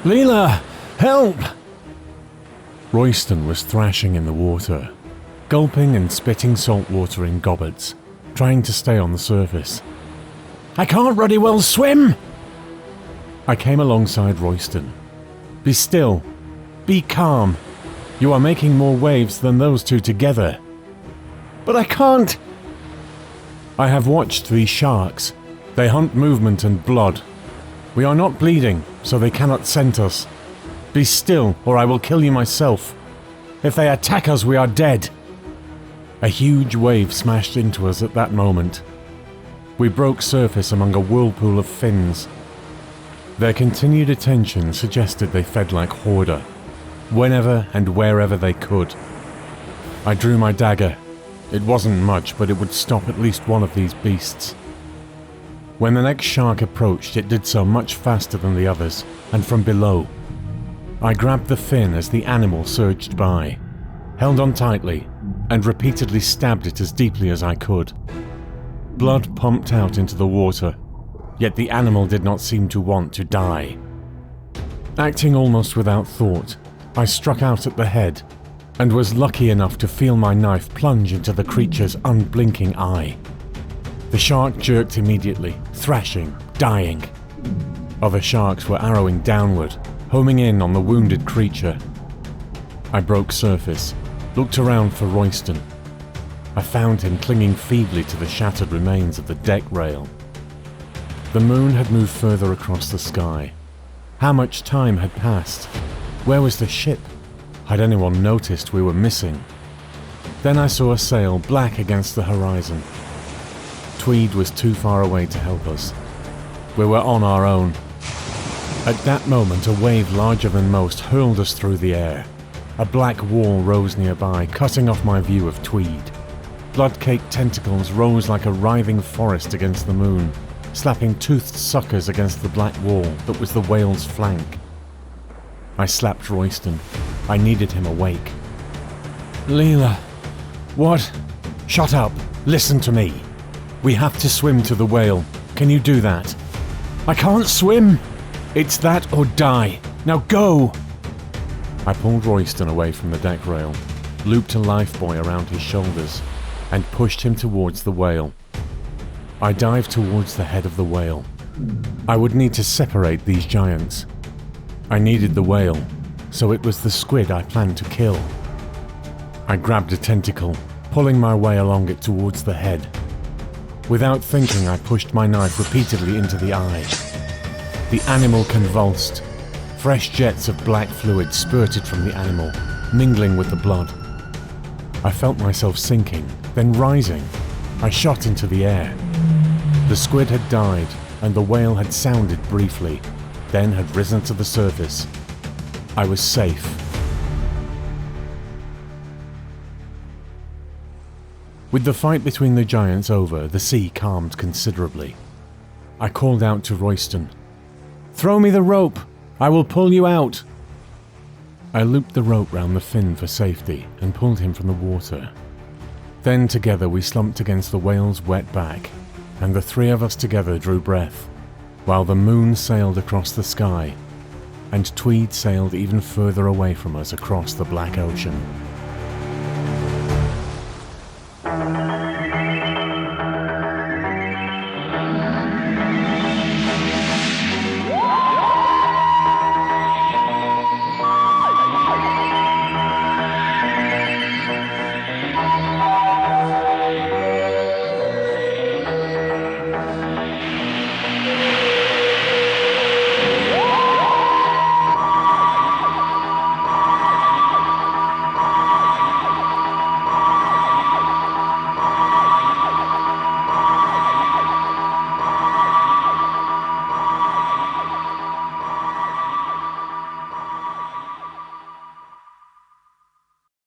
Leela! Help! Royston was thrashing in the water, gulping and spitting salt water in gobbets, trying to stay on the surface. I can't ruddy well swim! I came alongside Royston. Be still. Be calm. You are making more waves than those two together. But I can't! I have watched these sharks. They hunt movement and blood. We are not bleeding, so they cannot scent us. Be still, or I will kill you myself. If they attack us, we are dead. A huge wave smashed into us at that moment. We broke surface among a whirlpool of fins. Their continued attention suggested they fed like Horder, whenever and wherever they could. I drew my dagger. It wasn't much, but it would stop at least one of these beasts. When the next shark approached, it did so much faster than the others, and from below. I grabbed the fin as the animal surged by, held on tightly, and repeatedly stabbed it as deeply as I could. Blood pumped out into the water, yet the animal did not seem to want to die. Acting almost without thought, I struck out at the head, and was lucky enough to feel my knife plunge into the creature's unblinking eye. The shark jerked immediately, thrashing, dying. Other sharks were arrowing downward, homing in on the wounded creature. I broke surface, looked around for Royston. I found him clinging feebly to the shattered remains of the deck rail. The moon had moved further across the sky. How much time had passed? Where was the ship? Had anyone noticed we were missing? Then I saw a sail black against the horizon. Tweed was too far away to help us. We were on our own. At that moment, a wave larger than most hurled us through the air. A black wall rose nearby, cutting off my view of Tweed. Blood-caked tentacles rose like a writhing forest against the moon, slapping toothed suckers against the black wall that was the whale's flank. I slapped Royston. I needed him awake. Leela, what? Shut up. Listen to me. We have to swim to the whale. Can you do that? I can't swim! It's that or die. Now go! I pulled Royston away from the deck rail, looped a lifebuoy around his shoulders, and pushed him towards the whale. I dived towards the head of the whale. I would need to separate these giants. I needed the whale, so it was the squid I planned to kill. I grabbed a tentacle, pulling my way along it towards the head. Without thinking, I pushed my knife repeatedly into the eye. The animal convulsed. Fresh jets of black fluid spurted from the animal, mingling with the blood. I felt myself sinking, then rising. I shot into the air. The squid had died, and the whale had sounded briefly, then had risen to the surface. I was safe. With the fight between the giants over, the sea calmed considerably. I called out to Royston, "Throw me the rope! I will pull you out!" I looped the rope round the fin for safety and pulled him from the water. Then together we slumped against the whale's wet back, and the three of us together drew breath, while the moon sailed across the sky, and Tweed sailed even further away from us across the black ocean.